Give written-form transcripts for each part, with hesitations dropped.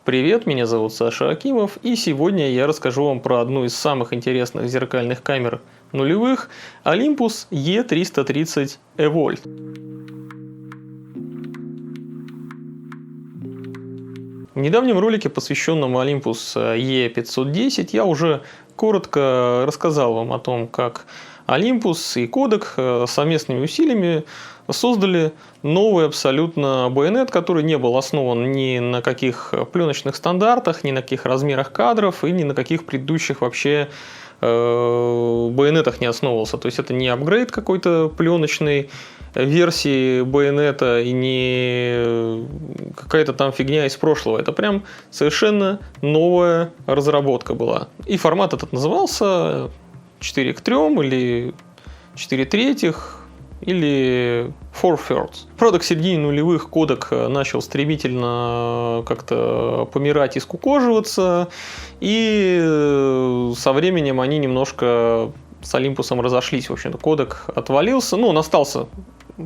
Привет, меня зовут Саша Акимов, и сегодня я расскажу вам про одну из самых интересных зеркальных камер нулевых – Olympus E330 Evolt. В недавнем ролике, посвященном Olympus E510, я уже коротко рассказал вам о том, как Olympus и Kodak совместными усилиями создали новый абсолютно байонет, который не был основан ни на каких пленочных стандартах, ни на каких размерах кадров и ни на каких предыдущих вообще байонетах не основывался. То есть это не апгрейд какой-то пленочной версии байонета и не какая-то там фигня из прошлого. Это прям совершенно новая разработка была. И формат этот назывался 4:3 или 4/3 или 4/3. Правда, к середине нулевых Kodak начал стремительно как-то помирать и скукоживаться, и со временем они немножко с Olympus разошлись. В общем-то, Kodak отвалился, ну, он остался.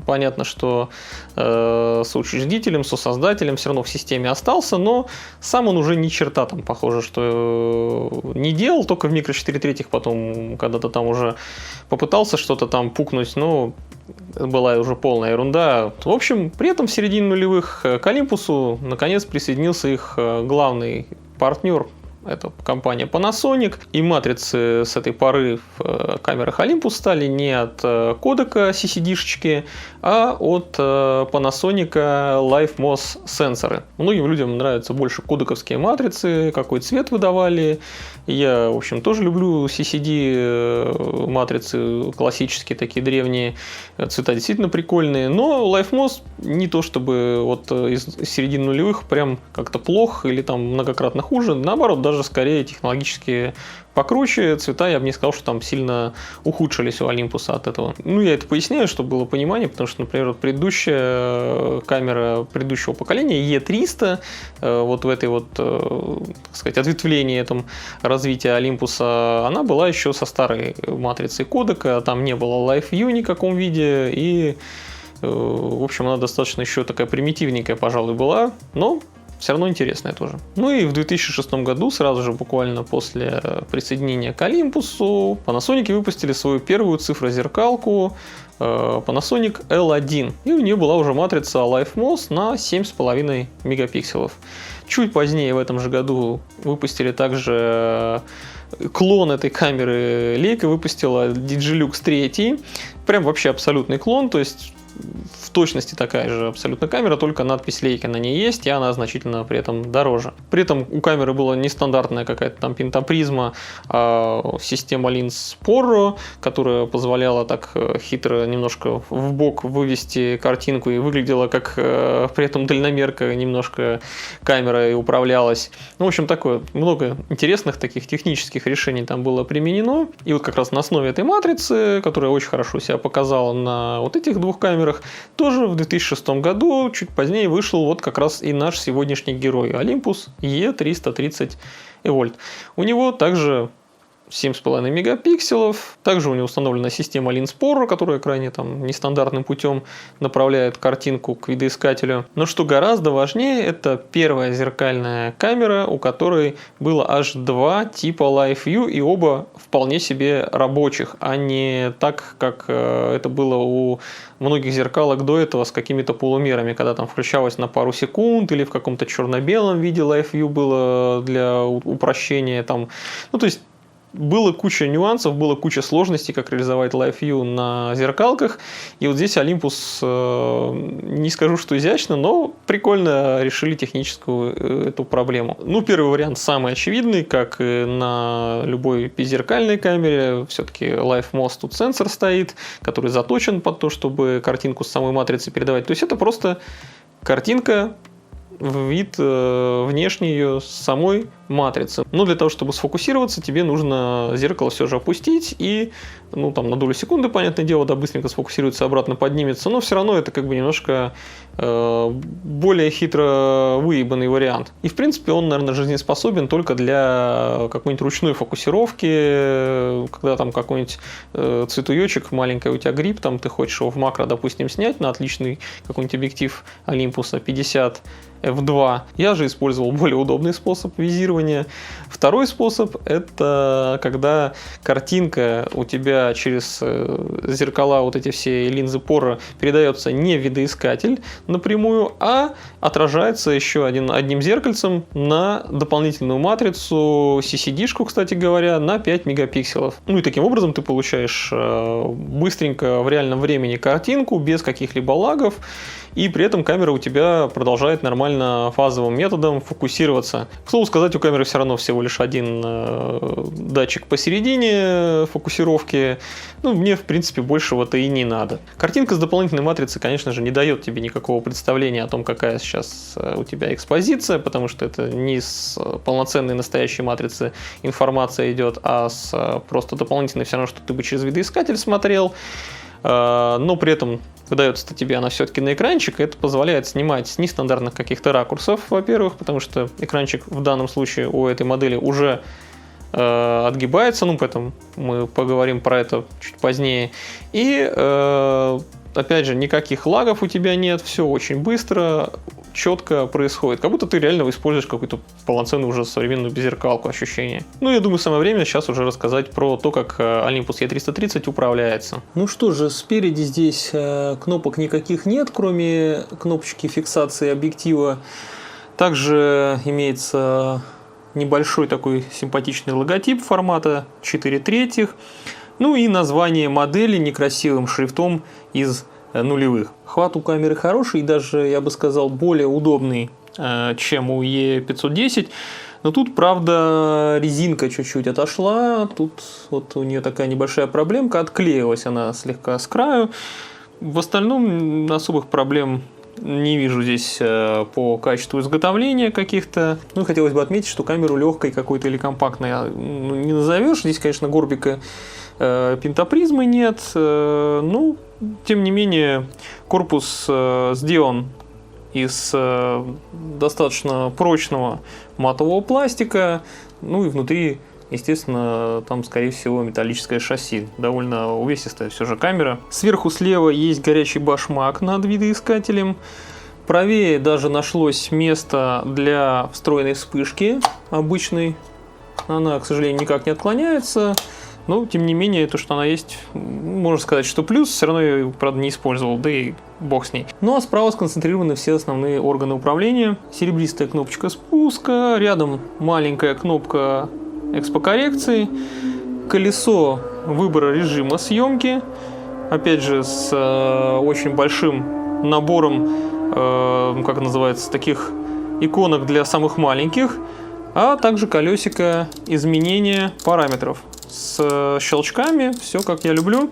Понятно, что соучредителем, сосоздателем все равно в системе остался, но сам он уже ни черта там, похоже, что не делал, только в микро 4/3 потом когда-то там уже попытался что-то там пукнуть, но была уже полная ерунда. В общем, при этом в середине нулевых к Olympus наконец присоединился их главный партнер. Это компания Panasonic, и матрицы с этой поры в камерах Olympus стали не от Kodak CCD-шечки, а от Panasonic LifeMOS сенсоры. Многим людям нравятся больше кодаковские матрицы, какой цвет выдавали. Я, в общем, тоже люблю CCD матрицы, классические такие древние, цвета действительно прикольные, но LifeMOS не то чтобы вот из середины нулевых прям как-то плохо или там многократно хуже, наоборот, даже скорее технологически покруче, цвета я бы не сказал, что там сильно ухудшились у Olympus от этого. Ну, я это поясняю, чтобы было понимание, потому что, например, вот предыдущая камера предыдущего поколения E300, вот в этой вот, так сказать, ответвлении этом развития Olympus, она была еще со старой матрицей Kodak, там не было Live View ни в каком виде, и, в общем, она достаточно еще такая примитивненькая, пожалуй, была, но все равно интересная тоже. Ну и в 2006 году, сразу же буквально после присоединения к Olympus, Panasonic выпустили свою первую цифрозеркалку Panasonic L1. И у нее была уже матрица LifeMOS на 7,5 мегапикселов. Чуть позднее в этом же году выпустили также клон этой камеры. Leica выпустила Digilux 3. Прям вообще абсолютный клон, то есть в точности такая же абсолютно камера, только надпись Leica на ней есть, и она значительно при этом дороже. При этом у камеры была нестандартная какая-то там пентапризма, а система линз Porro, которая позволяла так хитро немножко в бок вывести картинку и выглядела как при этом дальномерка немножко камера и управлялась. Ну, в общем, такое много интересных таких технических решений там было применено. И вот как раз на основе этой матрицы, которая очень хорошо себя показала на вот этих двух камерах, тоже в 2006 году, чуть позднее, вышел вот как раз и наш сегодняшний герой Olympus E330 Evolt. У него также 7,5 мегапикселов. Также у него установлена система Lens Porro, которая крайне там нестандартным путем направляет картинку к видоискателю. Но что гораздо важнее, это первая зеркальная камера, у которой было аж два типа Live View, и оба вполне себе рабочих, а не так, как это было у многих зеркалок до этого с какими-то полумерами, когда там включалось на пару секунд или в каком-то черно-белом виде Live View было для упрощения. Там, ну, то есть было куча нюансов, было куча сложностей, как реализовать Live View на зеркалках. И вот здесь Olympus, не скажу, что изящно, но прикольно решили техническую эту проблему. Ну, первый вариант самый очевидный, как и на любой беззеркальной камере. Все-таки LifeMOS тут сенсор стоит, который заточен под то, чтобы картинку с самой матрицы передавать. То есть это просто картинка, вид внешний ее самой матрицы. Но для того, чтобы сфокусироваться, тебе нужно зеркало все же опустить и, ну, там на долю секунды, понятное дело, да, быстренько сфокусируется, обратно поднимется, но все равно это как бы немножко более хитро выебанный вариант. И, в принципе, он, наверное, жизнеспособен только для какой-нибудь ручной фокусировки, когда там какой-нибудь цветуёчек, маленький у тебя гриб, там ты хочешь его в макро, допустим, снять на отличный какой-нибудь объектив Olympus 50 F2. Я же использовал более удобный способ визирования. Второй способ — это когда картинка у тебя через зеркала, вот эти все линзы Porro, передается не в видоискатель напрямую, а отражается еще одним зеркальцем на дополнительную матрицу, CCD-шку, кстати говоря, на 5 мегапикселов. Ну и таким образом ты получаешь быстренько в реальном времени картинку без каких-либо лагов, и при этом камера у тебя продолжает нормально фазовым методом фокусироваться. К слову сказать, у камеры все равно всего лишь один датчик посередине фокусировки. Ну, мне, в принципе, большего-то и не надо. Картинка с дополнительной матрицы, конечно же, не дает тебе никакого представления о том, какая сейчас у тебя экспозиция, потому что это не с полноценной настоящей матрицы информация идет, а с просто дополнительной, все равно, что ты бы через видоискатель смотрел. Но при этом выдается тебе она все-таки на экранчик, и это позволяет снимать с нестандартных каких-то ракурсов, во-первых, потому что экранчик в данном случае у этой модели уже отгибается, ну, поэтому мы поговорим про это чуть позднее. И, опять же, никаких лагов у тебя нет, все очень быстро, четко происходит, как будто ты реально используешь какую-то полноценную уже современную беззеркалку ощущения. Ну, я думаю, самое время сейчас уже рассказать про то, как Olympus E330 управляется. Ну что же, спереди здесь кнопок никаких нет, кроме кнопочки фиксации объектива. Также имеется небольшой такой симпатичный логотип формата 4/3. Ну и название модели некрасивым шрифтом из нулевых. Хват у камеры хороший и даже, я бы сказал, более удобный, чем у E510. Но тут, правда, резинка чуть-чуть отошла. Тут вот у нее такая небольшая проблемка. Отклеилась она слегка с краю. В остальном особых проблем не вижу здесь по качеству изготовления каких-то. Ну, хотелось бы отметить, что камеру легкой какой-то или компактной не назовешь. Здесь, конечно, горбика пентапризмы нет. Ну, тем не менее, корпус сделан из достаточно прочного матового пластика. Ну и внутри, естественно, там, скорее всего, металлическое шасси. Довольно увесистая все же камера. Сверху слева есть горячий башмак над видоискателем. Правее даже нашлось место для встроенной вспышки обычной. Она, к сожалению, никак не отклоняется. Но, тем не менее, то, что она есть, можно сказать, что плюс. Все равно я ее, правда, не использовал, да и бог с ней. Ну, а справа сконцентрированы все основные органы управления. Серебристая кнопочка спуска, рядом маленькая кнопка экспокоррекции, колесо выбора режима съемки, опять же, с очень большим набором, как называется, таких иконок для самых маленьких, а также колесико изменения параметров с щелчками, все как я люблю.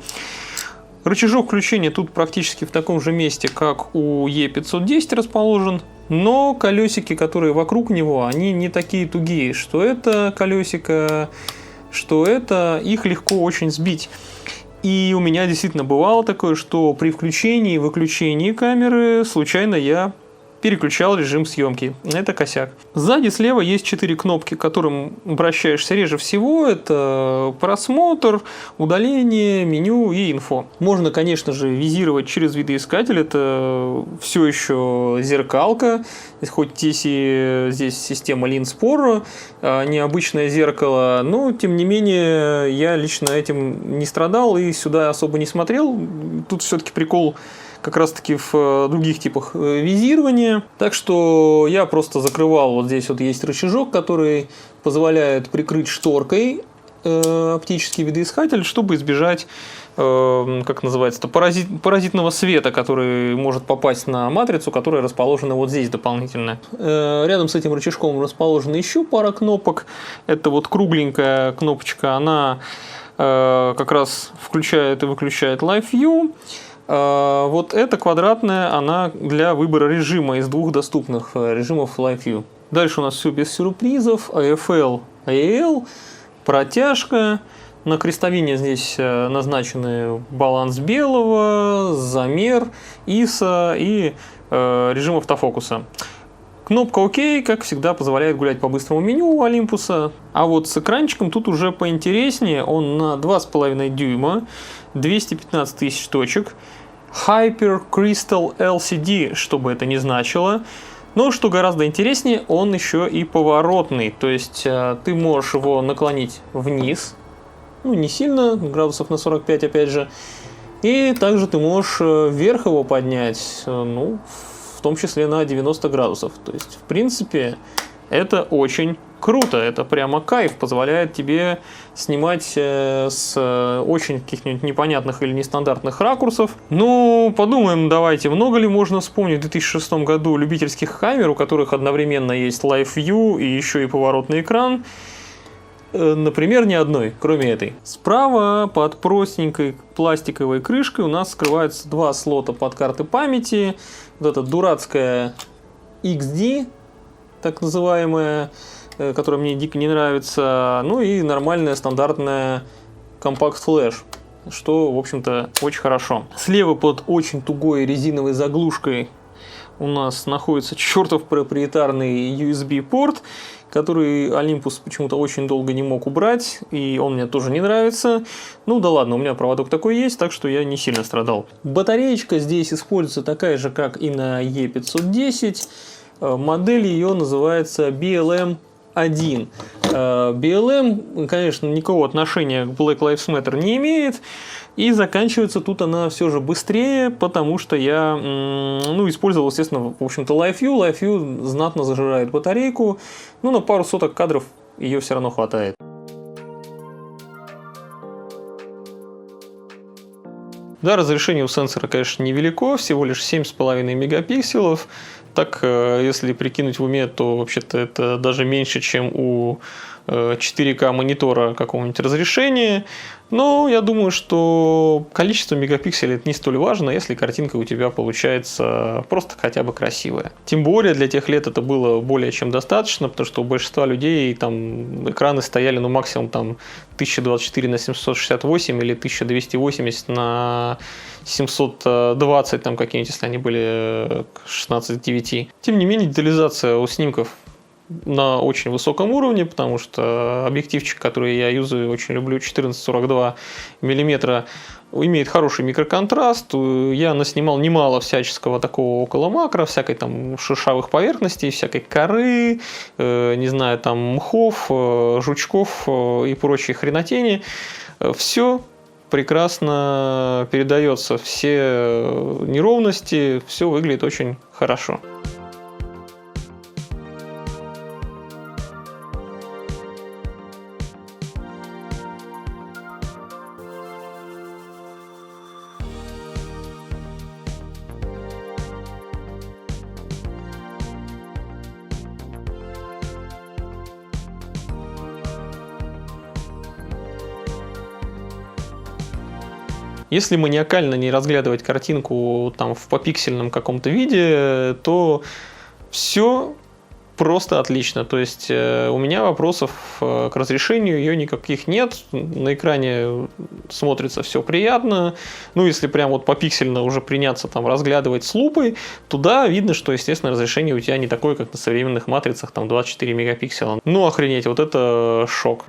Рычажок включения тут практически в таком же месте, как у E510 расположен, но колесики, которые вокруг него, они не такие тугие, что это колесико, что это, их легко очень сбить. И у меня действительно бывало такое, что при включении и выключении камеры случайно я переключал режим съемки. Это косяк. Сзади слева есть 4 кнопки, к которым обращаешься реже всего. Это просмотр, удаление, меню и инфо. Можно, конечно же, визировать через видоискатель. Это все еще зеркалка. Хоть здесь система линз Porro, необычное зеркало. Но, тем не менее, я лично этим не страдал и сюда особо не смотрел. Тут все-таки прикол как раз таки в других типах визирования. Так что я просто закрывал, вот здесь вот есть рычажок, который позволяет прикрыть шторкой оптический видоискатель, чтобы избежать, как называется, паразитного света, который может попасть на матрицу, которая расположена вот здесь дополнительно. Рядом с этим рычажком расположена еще пара кнопок. Это вот кругленькая кнопочка, она как раз включает и выключает Live View. Вот эта квадратная, она для выбора режима из двух доступных режимов Live View. Дальше у нас все без сюрпризов. AFL, AL, протяжка. На крестовине здесь назначены баланс белого, замер, ISO и режим автофокуса. Кнопка ОК, как всегда, позволяет гулять по быстрому меню у Olympus. А вот с экранчиком тут уже поинтереснее. Он на 2,5 дюйма, 215 тысяч точек. Hyper Crystal LCD, что бы это ни значило. Но что гораздо интереснее, он еще и поворотный. То есть ты можешь его наклонить вниз, ну не сильно, градусов на 45 опять же. И также ты можешь вверх его поднять, ну, в том числе на 90 градусов. То есть, в принципе, это очень круто, это прямо кайф, позволяет тебе снимать с очень каких-нибудь непонятных или нестандартных ракурсов. Ну, подумаем, давайте, много ли можно вспомнить в 2006 году любительских камер, у которых одновременно есть Live View и еще и поворотный экран. Например, ни одной, кроме этой. Справа под простенькой пластиковой крышкой у нас скрываются два слота под карты памяти. Вот эта дурацкая XD, так называемая, которая мне дико не нравится. Ну и нормальная стандартная Compact Flash, что, в общем-то, очень хорошо. Слева под очень тугой резиновой заглушкой у нас находится чертов проприетарный USB-порт, который Olympus почему-то очень долго не мог убрать, и он мне тоже не нравится. Ну да ладно, у меня проводок такой есть, так что я не сильно страдал. Батареечка здесь используется такая же, как и на E510. Модель ее называется BLM-1. BLM, конечно, никакого отношения к Black Lives Matter не имеет. И заканчивается тут она все же быстрее, потому что я использовал, естественно, в общем-то, Live View. Live View знатно зажирает батарейку. Ну, на пару соток кадров ее все равно хватает. Да, разрешение у сенсора, конечно, невелико, всего лишь 7,5 мегапикселов. Так, если прикинуть в уме, то вообще-то это даже меньше, чем у 4К монитора какого-нибудь разрешения. Но я думаю, что количество мегапикселей это не столь важно, если картинка у тебя получается просто хотя бы красивая. Тем более для тех лет это было более чем достаточно, потому что у большинства людей там экраны стояли максимум там 1024 на 768 или 1280 на 720 там какие-нибудь, если они были 16:9. Тем не менее, детализация у снимков на очень высоком уровне, потому что объективчик, который я юзаю, очень люблю, 14-42 мм, имеет хороший микроконтраст. Я наснимал немало всяческого такого около макро, всякой там шершавых поверхностей, всякой коры, не знаю, там мхов, жучков и прочей хренотени. Все прекрасно передается, все неровности, все выглядит очень хорошо. Если маниакально не разглядывать картинку там в попиксельном каком-то виде, то все просто отлично. То есть у меня вопросов к разрешению ее никаких нет. На экране смотрится все приятно. Ну, если прям вот попиксельно уже приняться там разглядывать с лупой, туда видно, что, естественно, разрешение у тебя не такое, как на современных матрицах, там 24 мегапикселя. Ну, охренеть, вот это шок.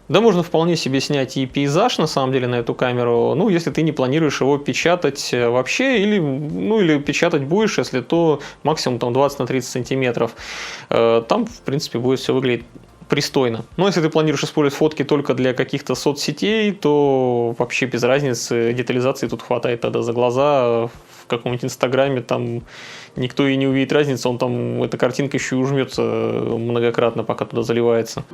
Да, можно вполне себе снять и пейзаж, на самом деле, на эту камеру, ну, если ты не планируешь его печатать вообще, или печатать будешь, если то максимум там 20 на 30 сантиметров. Там, в принципе, будет все выглядеть пристойно. Но если ты планируешь использовать фотки только для каких-то соцсетей, то вообще без разницы, детализации тут хватает тогда за глаза. В каком-нибудь инстаграме там никто и не увидит разницы, он там, эта картинка еще и ужмется многократно, пока туда заливается.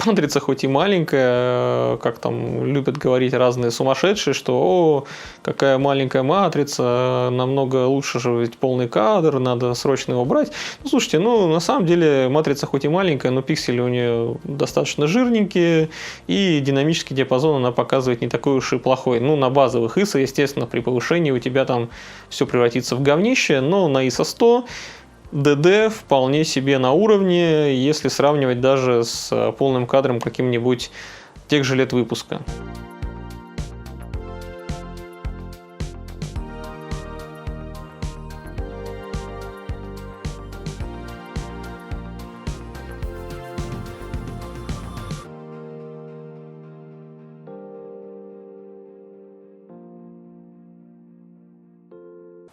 матрица хоть и маленькая, как там любят говорить разные сумасшедшие, что «О, какая маленькая матрица, намного лучше же ведь полный кадр, надо срочно его брать». Ну, слушайте, ну, на самом деле матрица хоть и маленькая, но пиксели у нее достаточно жирненькие, и динамический диапазон она показывает не такой уж и плохой. Ну, на базовых ISO, естественно, при повышении у тебя там все превратится в говнище, но на ISO 100 DD вполне себе на уровне, если сравнивать даже с полным кадром каким-нибудь тех же лет выпуска.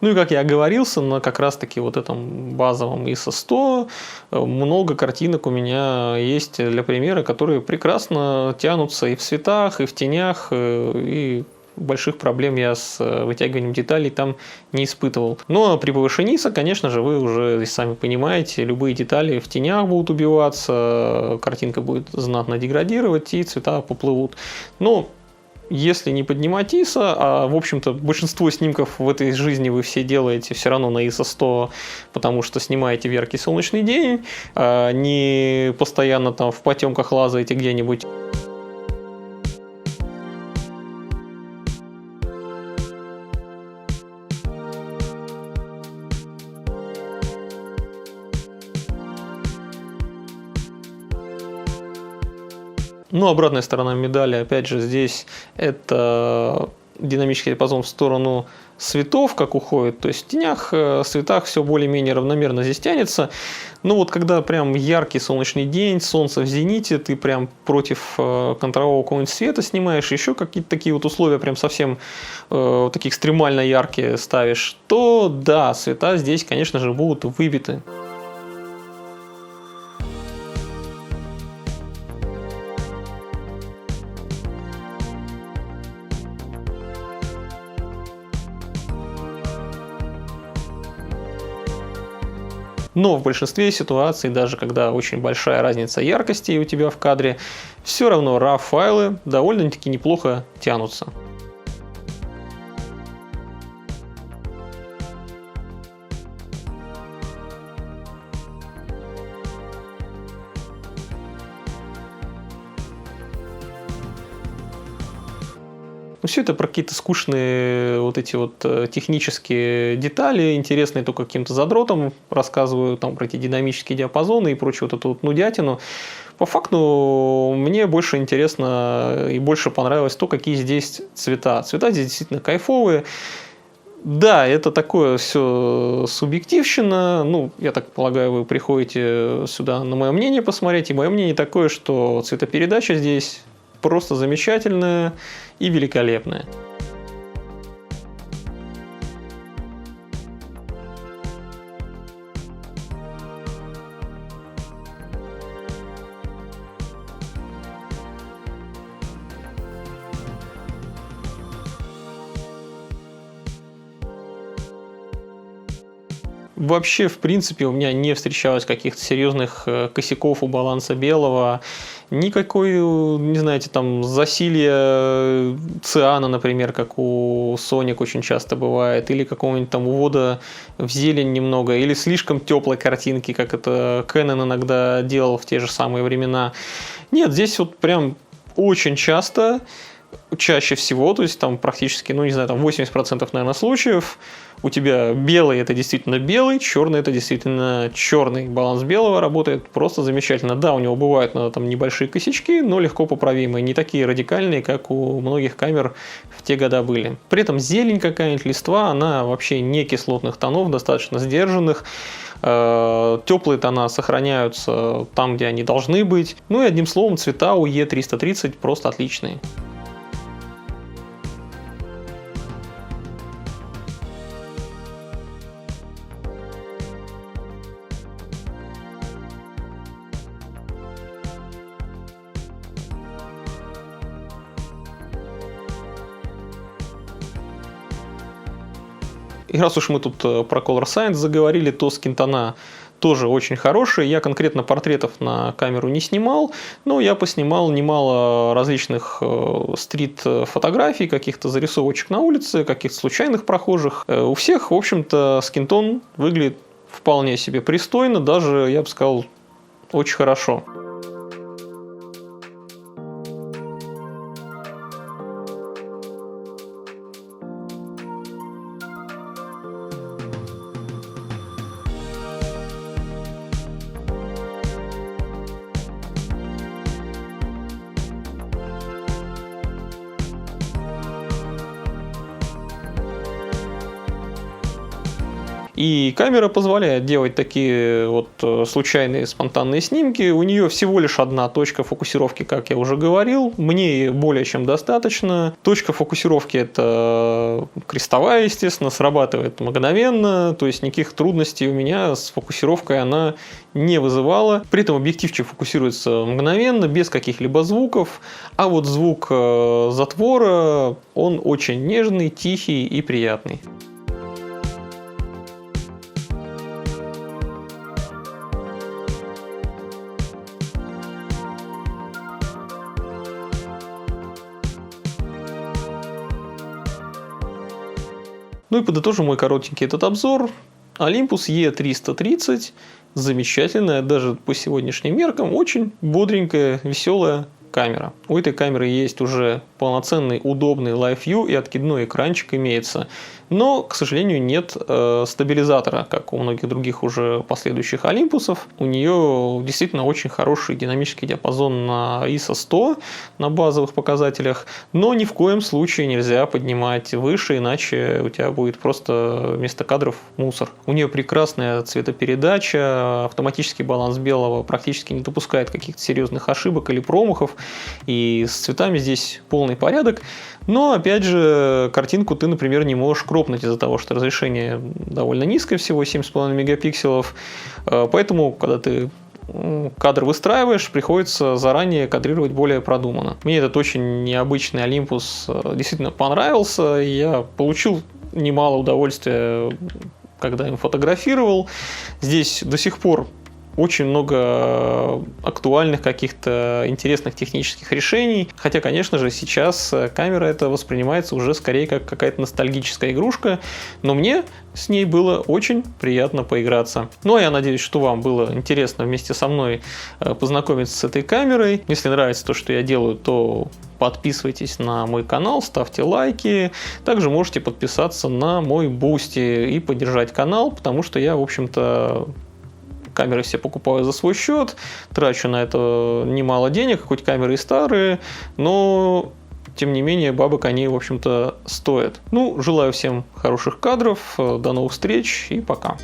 Ну и как я оговорился, на как раз-таки вот этом базовом ISO 100 много картинок у меня есть для примера, которые прекрасно тянутся и в цветах, и в тенях, и больших проблем я с вытягиванием деталей там не испытывал. Но при повышении ISO, конечно же, вы уже сами понимаете, любые детали в тенях будут убиваться, картинка будет знатно деградировать, и цвета поплывут. Но если не поднимать ISO, а в общем-то большинство снимков в этой жизни вы все делаете все равно на ISO 100, потому что снимаете в яркий солнечный день, а не постоянно там в потемках лазаете где-нибудь. Но обратная сторона медали, опять же, здесь это динамический диапазон в сторону светов, как уходит. То есть в тенях, светах все более-менее равномерно здесь тянется. Но вот когда прям яркий солнечный день, солнце в зените, ты прям против контрового какого-нибудь света снимаешь, еще какие-то такие вот условия прям совсем такие экстремально яркие ставишь, то да, цвета здесь, конечно же, будут выбиты. Но в большинстве ситуаций, даже когда очень большая разница яркости у тебя в кадре, все равно RAW-файлы довольно-таки неплохо тянутся. Ну, все это про какие-то скучные вот эти вот технические детали, интересные только каким-то задротам, рассказываю там про эти динамические диапазоны и прочую вот эту вот нудятину. По факту мне больше интересно и больше понравилось то, какие здесь цвета. Цвета здесь действительно кайфовые. Да, это такое все субъективщина. Ну, я так полагаю, вы приходите сюда на мое мнение посмотреть. И мое мнение такое, что цветопередача здесь просто замечательная и великолепная. Вообще, в принципе, у меня не встречалось каких-то серьезных косяков у баланса белого. Никакой, не знаете, там засилья циана, например, как у Sonic очень часто бывает, или какого-нибудь там увода в зелень немного, или слишком теплой картинки, как это Canon иногда делал в те же самые времена. Нет, здесь вот прям очень часто, чаще всего, то есть там практически, ну не знаю, там 80%, наверное, случаев, у тебя белый это действительно белый, черный это действительно черный. Баланс белого работает просто замечательно. Да, у него бывают там небольшие косячки, но легко поправимые, не такие радикальные, как у многих камер в те года были. При этом зелень какая-нибудь, листва, она вообще не кислотных тонов, достаточно сдержанных. Теплые тона сохраняются там, где они должны быть. Ну и одним словом, цвета у E330 просто отличные. И раз уж мы тут про Color Science заговорили, то скинтона тоже очень хорошие. Я конкретно портретов на камеру не снимал, но я поснимал немало различных стрит-фотографий, каких-то зарисовочек на улице, каких-то случайных прохожих. У всех, в общем-то, скинтон выглядит вполне себе пристойно, даже, я бы сказал, очень хорошо. И камера позволяет делать такие вот случайные спонтанные снимки. У нее всего лишь одна точка фокусировки, как я уже говорил. Мне более чем достаточно. Точка фокусировки это крестовая, естественно, срабатывает мгновенно. То есть никаких трудностей у меня с фокусировкой она не вызывала. При этом объективчик фокусируется мгновенно, без каких-либо звуков. А вот звук затвора, он очень нежный, тихий и приятный. Ну и подытожим мой коротенький этот обзор. Olympus E330 замечательная, даже по сегодняшним меркам, очень бодренькая, веселая камера. У этой камеры есть уже полноценный, удобный Live View и откидной экранчик имеется. Но, к сожалению, нет стабилизатора, как у многих других уже последующих Олимпусов. У нее действительно очень хороший динамический диапазон на ISO 100 на базовых показателях, но ни в коем случае нельзя поднимать выше, иначе у тебя будет просто вместо кадров мусор. У нее прекрасная цветопередача, автоматический баланс белого практически не допускает каких-то серьезных ошибок или промахов, и с цветами здесь полный порядок. Но, опять же, картинку ты, например, не можешь кропнуть из-за того, что разрешение довольно низкое, всего 7,5 мегапикселов. Поэтому, когда ты кадр выстраиваешь, приходится заранее кадрировать более продуманно. Мне этот очень необычный Olympus действительно понравился. Я получил немало удовольствия, когда им фотографировал. Здесь до сих пор очень много актуальных каких-то интересных технических решений. Хотя, конечно же, сейчас камера эта воспринимается уже скорее как какая-то ностальгическая игрушка. Но мне с ней было очень приятно поиграться. Ну, а я надеюсь, что вам было интересно вместе со мной познакомиться с этой камерой. Если нравится то, что я делаю, то подписывайтесь на мой канал, ставьте лайки. Также можете подписаться на мой Boosty и поддержать канал, потому что я, в общем-то, камеры все покупаю за свой счет, трачу на это немало денег, хоть камеры и старые, но тем не менее бабок они, в общем-то, стоят. Ну, желаю всем хороших кадров, до новых встреч и пока.